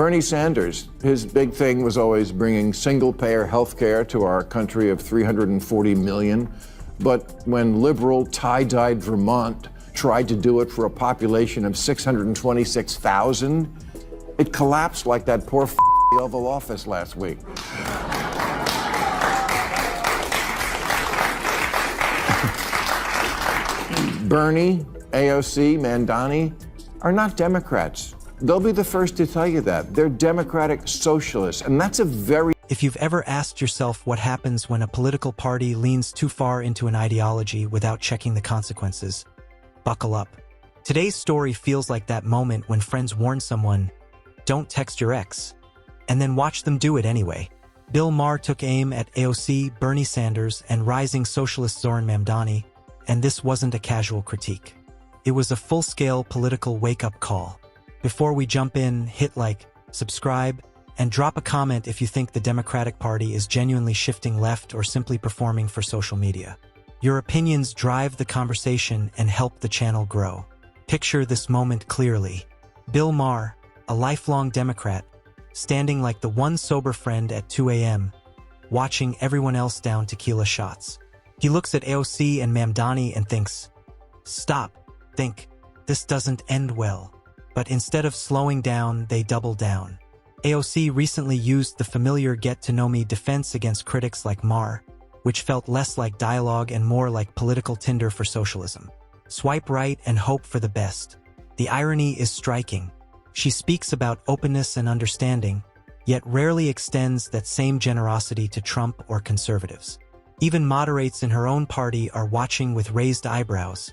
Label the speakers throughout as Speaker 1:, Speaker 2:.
Speaker 1: Bernie Sanders, his big thing was always bringing single-payer health care to our country of 340 million. But when liberal, tie-dyed Vermont tried to do it for a population of 626,000, it collapsed like that poor the Oval Office last week. Bernie, AOC, Mandani are not Democrats. They'll be the first to tell you that. They're democratic socialists, and that's a very...
Speaker 2: If you've ever asked yourself what happens when a political party leans too far into an ideology without checking the consequences, buckle up. Today's story feels like that moment when friends warn someone, "Don't text your ex," and then watch them do it anyway. Bill Maher took aim at AOC, Bernie Sanders, and rising socialist Zoran Mamdani, and this wasn't a casual critique. It was a full-scale political wake-up call. Before we jump in, hit like, subscribe, and drop a comment if you think the Democratic Party is genuinely shifting left or simply performing for social media. Your opinions drive the conversation and help the channel grow. Picture this moment clearly. Bill Maher, a lifelong Democrat, standing like the one sober friend at 2 a.m., watching everyone else down tequila shots. He looks at AOC and Mamdani and thinks, "Stop, think, this doesn't end well." But instead of slowing down, they double down. AOC recently used the familiar get-to-know-me defense against critics like Maher, which felt less like dialogue and more like political Tinder for socialism. Swipe right and hope for the best. The irony is striking. She speaks about openness and understanding, yet rarely extends that same generosity to Trump or conservatives. Even moderates in her own party are watching with raised eyebrows,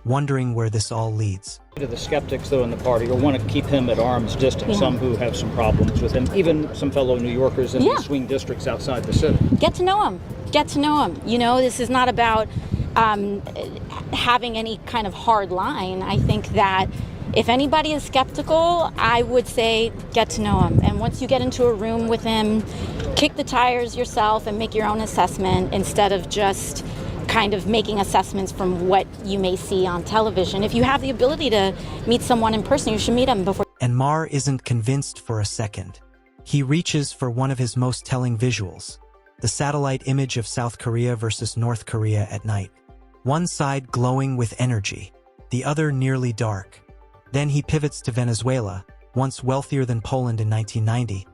Speaker 2: wondering where this all leads.
Speaker 3: To the skeptics, though, in the party will want to keep him at arm's distance, some who have some problems with him, even some fellow New Yorkers in the swing districts outside the city.
Speaker 4: Get to know him. Get to know him. You know, this is not about having any kind of hard line. I think that if anybody is skeptical, I would say get to know him. And once you get into a room with him, kick the tires yourself and make your own assessment instead of just kind of making assessments from what you may see on television. If you have the ability to meet someone in person, you should meet him before.
Speaker 2: And Maher isn't convinced for a second. He reaches for one of his most telling visuals, the satellite image of South Korea versus North Korea at night. One side glowing with energy, the other nearly dark. Then he pivots to Venezuela, once wealthier than Poland in 1990,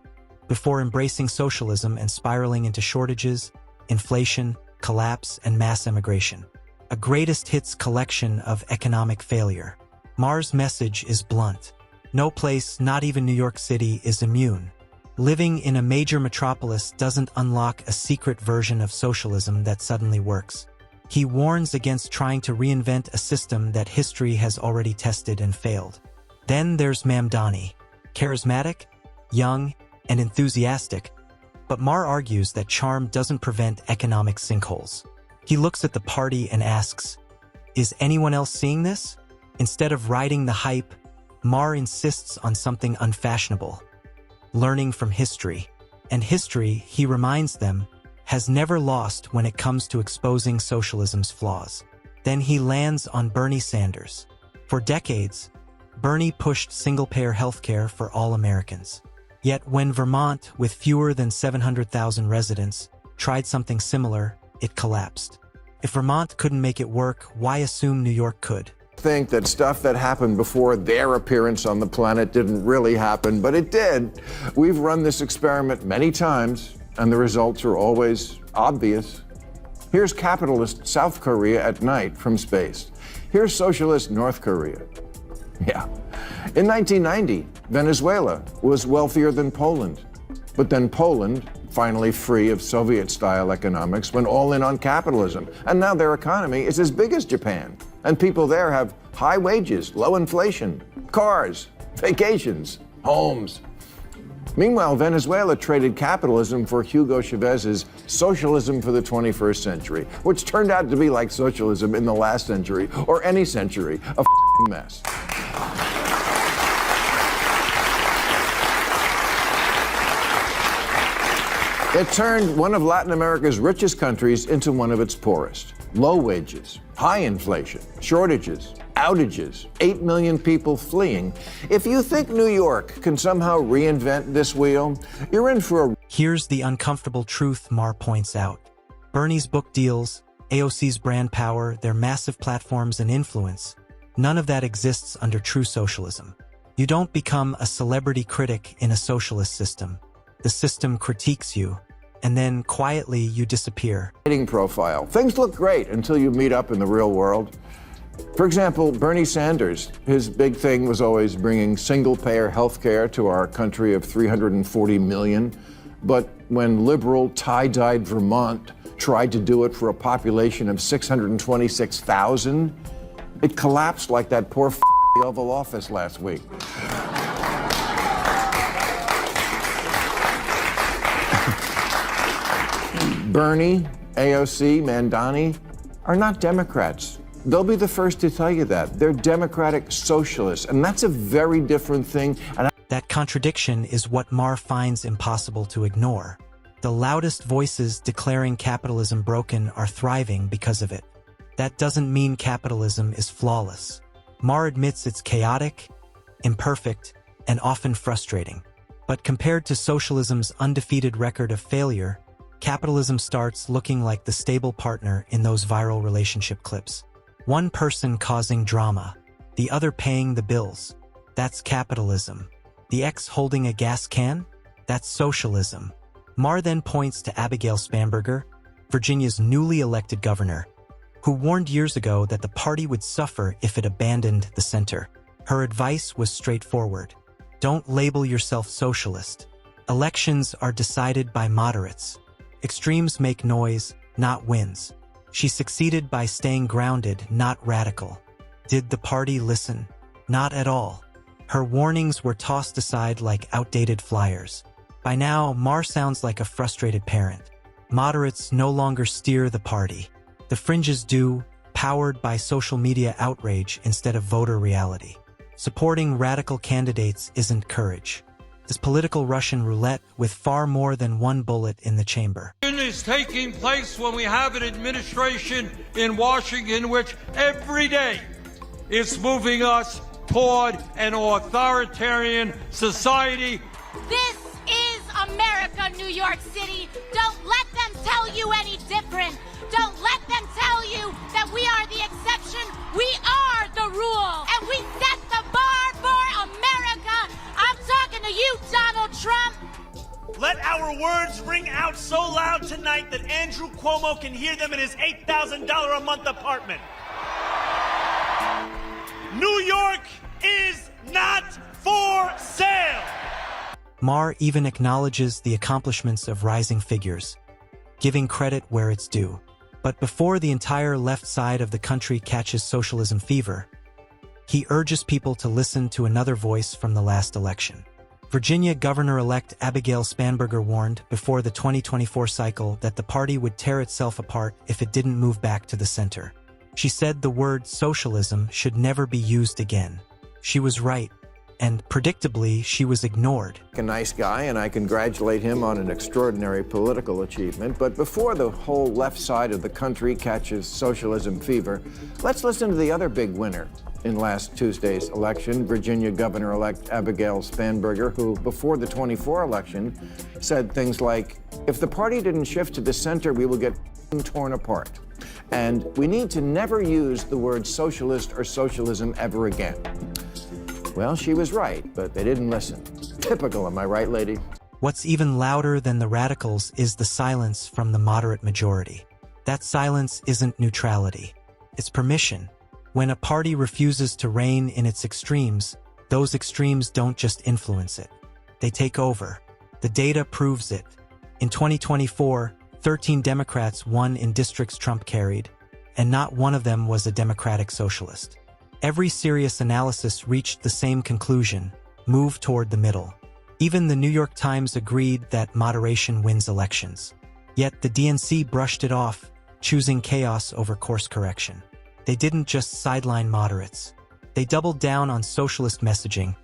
Speaker 2: before embracing socialism and spiraling into shortages, inflation, collapse, and mass emigration. A greatest hits collection of economic failure. Maher's message is blunt. No place, not even New York City, is immune. Living in a major metropolis doesn't unlock a secret version of socialism that suddenly works. He warns against trying to reinvent a system that history has already tested and failed. Then there's Mamdani. Charismatic, young, and enthusiastic, but Maher argues that charm doesn't prevent economic sinkholes. He looks at the party and asks, "Is anyone else seeing this?" Instead of riding the hype, Maher insists on something unfashionable: learning from history. And history, he reminds them, has never lost when it comes to exposing socialism's flaws. Then he lands on Bernie Sanders. For decades, Bernie pushed single-payer healthcare for all Americans. Yet when Vermont, with fewer than 700,000 residents, tried something similar, it collapsed. If Vermont couldn't make it work, why assume New York could?
Speaker 1: Think that stuff that happened before their appearance on the planet didn't really happen, but it did. We've run this experiment many times, and the results are always obvious. Here's capitalist South Korea at night from space. Here's socialist North Korea. Yeah. In 1990, Venezuela was wealthier than Poland. But then Poland, finally free of Soviet-style economics, went all in on capitalism. And now their economy is as big as Japan. And people there have high wages, low inflation, cars, vacations, homes. Meanwhile, Venezuela traded capitalism for Hugo Chavez's socialism for the 21st century, which turned out to be like socialism in the last century, or any century, a mess. It turned one of Latin America's richest countries into one of its poorest. Low wages, high inflation, shortages, outages, 8 million people fleeing. If you think New York can somehow reinvent this wheel, you're in for a...
Speaker 2: Here's the uncomfortable truth Maher points out. Bernie's book deals, AOC's brand power, their massive platforms and influence, none of that exists under true socialism. You don't become a celebrity critic in a socialist system. The system critiques you, and then quietly you disappear.
Speaker 1: Profile. Things look great until you meet up in the real world. For example, Bernie Sanders, his big thing was always bringing single-payer health care to our country of 340 million. But when liberal, tie-dyed Vermont tried to do it for a population of 626,000, it collapsed like that poor the Oval Office last week. Bernie, AOC, Mandani are not Democrats. They'll be the first to tell you that. They're democratic socialists, and that's a very different thing.
Speaker 2: That contradiction is what Maher finds impossible to ignore. The loudest voices declaring capitalism broken are thriving because of it. That doesn't mean capitalism is flawless. Maher admits it's chaotic, imperfect, and often frustrating. But compared to socialism's undefeated record of failure, capitalism starts looking like the stable partner in those viral relationship clips. One person causing drama, the other paying the bills. That's capitalism. The ex holding a gas can? That's socialism. Maher then points to Abigail Spanberger, Virginia's newly elected governor, who warned years ago that the party would suffer if it abandoned the center. Her advice was straightforward. Don't label yourself socialist. Elections are decided by moderates. Extremes make noise, not wins. She succeeded by staying grounded, not radical. Did the party listen? Not at all. Her warnings were tossed aside like outdated flyers. By now, Maher sounds like a frustrated parent. Moderates no longer steer the party. The fringes do, powered by social media outrage instead of voter reality. Supporting radical candidates isn't courage. It's political Russian roulette with far more than one bullet in the chamber.
Speaker 5: Is taking place when we have an administration in Washington which every day is moving us toward an authoritarian society.
Speaker 6: This is America, New York City. Don't let them tell you any different. Don't let them tell you that we are the exception. We are the rule. And we set the bar for America. I'm talking to you, Donald Trump.
Speaker 7: Let our words ring out so loud tonight that Andrew Cuomo can hear them in his $8,000 a month apartment. New York is not for sale.
Speaker 2: Maher even acknowledges the accomplishments of rising figures, giving credit where it's due. But before the entire left side of the country catches socialism fever, he urges people to listen to another voice from the last election. Virginia Governor-elect Abigail Spanberger warned before the 2024 cycle that the party would tear itself apart if it didn't move back to the center. She said the word socialism should never be used again. She was right, and predictably, she was ignored.
Speaker 1: A nice guy, and I congratulate him on an extraordinary political achievement. But before the whole left side of the country catches socialism fever, let's listen to the other big winner in last Tuesday's election, Virginia Governor-elect Abigail Spanberger, who, before the 24 election, said things like, if the party didn't shift to the center, we will get torn apart. And we need to never use the word socialist or socialism ever again. Well, she was right, but they didn't listen. Typical, am I right, lady?
Speaker 2: What's even louder than the radicals is the silence from the moderate majority. That silence isn't neutrality. It's permission. When a party refuses to rein in its extremes, those extremes don't just influence it. They take over. The data proves it. In 2024, 13 Democrats won in districts Trump carried, and not one of them was a Democratic socialist. Every serious analysis reached the same conclusion: move toward the middle. Even the New York Times agreed that moderation wins elections. Yet the DNC brushed it off, choosing chaos over course correction. They didn't just sideline moderates. They doubled down on socialist messaging,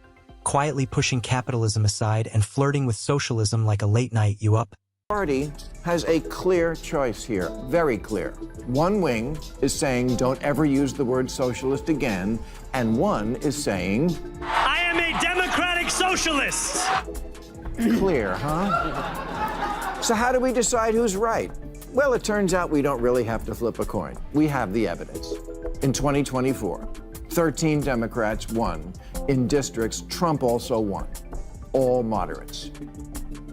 Speaker 2: quietly pushing capitalism aside and flirting with socialism like a late night "you up?"
Speaker 1: Party has a clear choice here, very clear. One wing is saying don't ever use the word socialist again, and one is saying,
Speaker 7: I am a democratic socialist.
Speaker 1: clear, huh? So how do we decide who's right? Well, it turns out we don't really have to flip a coin. We have the evidence. In 2024, 13 Democrats won in districts Trump also won, all moderates.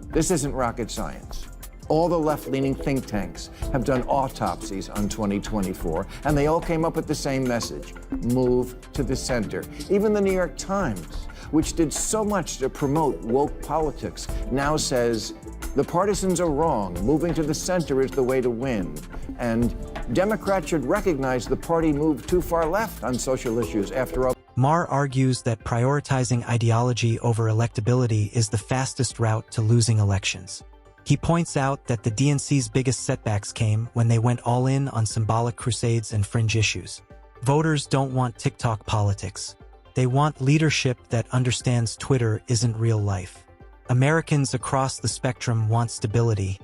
Speaker 1: This isn't rocket science. All the left-leaning think tanks have done autopsies on 2024, and they all came up with the same message: move to the center. Even the New York Times, which did so much to promote woke politics, now says the partisans are wrong. Moving to the center is the way to win. And Democrats should recognize the party moved too far left on social issues. After all,
Speaker 2: Maher argues that prioritizing ideology over electability is the fastest route to losing elections. He points out that the DNC's biggest setbacks came when they went all in on symbolic crusades and fringe issues. Voters don't want TikTok politics. They want leadership that understands Twitter isn't real life. Americans across the spectrum want stability,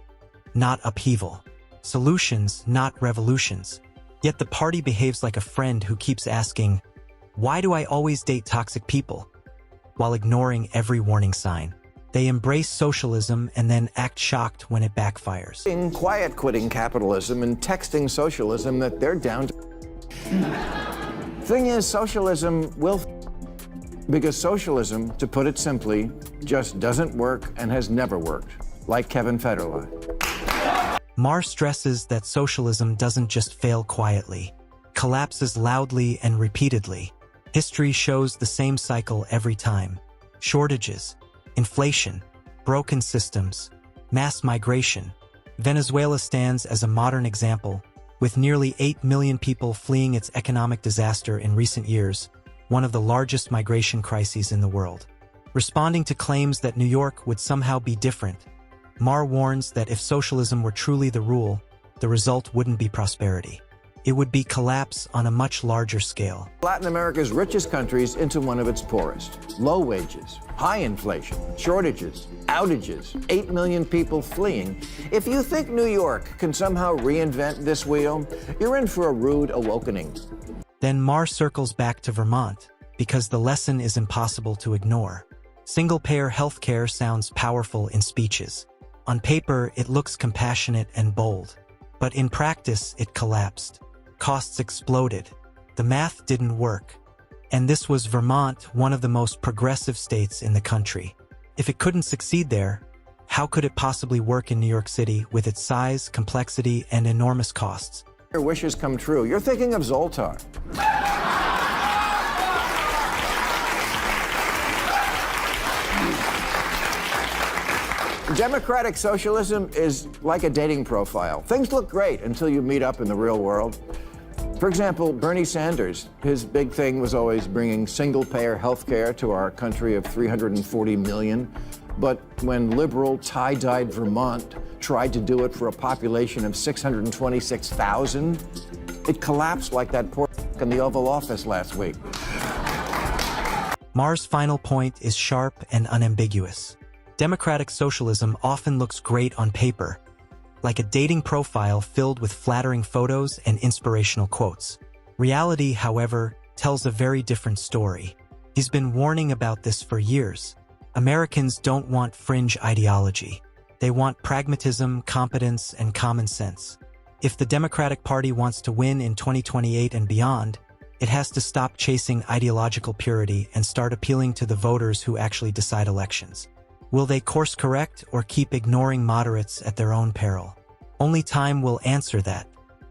Speaker 2: not upheaval. Solutions, not revolutions. Yet the party behaves like a friend who keeps asking, "Why do I always date toxic people?" while ignoring every warning sign. They embrace socialism and then act shocked when it backfires.
Speaker 1: quiet quitting capitalism and texting socialism that they're down to. Thing is, socialism will because socialism, to put it simply, just doesn't work and has never worked, like Kevin Federline.
Speaker 2: Maher stresses that socialism doesn't just fail quietly, collapses loudly and repeatedly. History shows the same cycle every time. Shortages, inflation, broken systems, mass migration. Venezuela stands as a modern example, with nearly 8 million people fleeing its economic disaster in recent years, one of the largest migration crises in the world. Responding to claims that New York would somehow be different, Maher warns that if socialism were truly the rule, the result wouldn't be prosperity. It would be collapse on a much larger scale.
Speaker 1: Latin America's richest countries into one of its poorest. Low wages, high inflation, shortages, outages, 8 million people fleeing. If you think New York can somehow reinvent this wheel, you're in for a rude awakening.
Speaker 2: Then Maher circles back to Vermont, because the lesson is impossible to ignore. Single-payer healthcare sounds powerful in speeches. On paper, it looks compassionate and bold. But in practice, it collapsed. Costs exploded. The math didn't work. And this was Vermont, one of the most progressive states in the country. If it couldn't succeed there, how could it possibly work in New York City with its size, complexity, and enormous costs?
Speaker 1: Your wishes come true. You're thinking of Zoltar. Democratic socialism is like a dating profile. Things look great until you meet up in the real world. For example, Bernie Sanders, his big thing was always bringing single-payer health care to our country of 340 million. But when liberal, tie-dyed Vermont tried to do it for a population of 626,000, it collapsed like that poor in the Oval Office last week.
Speaker 2: Maher's final point is sharp and unambiguous. Democratic socialism often looks great on paper, like a dating profile filled with flattering photos and inspirational quotes. Reality, however, tells a very different story. He's been warning about this for years. Americans don't want fringe ideology. They want pragmatism, competence, and common sense. If the Democratic Party wants to win in 2028 and beyond, it has to stop chasing ideological purity and start appealing to the voters who actually decide elections. Will they course correct or keep ignoring moderates at their own peril? Only time will answer that.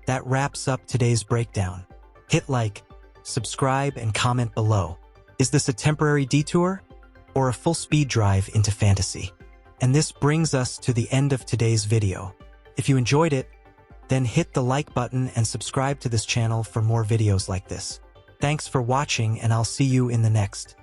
Speaker 2: That wraps up today's breakdown. Hit like, subscribe, and comment below. Is this a temporary detour or a full speed drive into fantasy? And this brings us to the end of today's video. If you enjoyed it, then hit the like button and subscribe to this channel for more videos like this. Thanks for watching, and I'll see you in the next.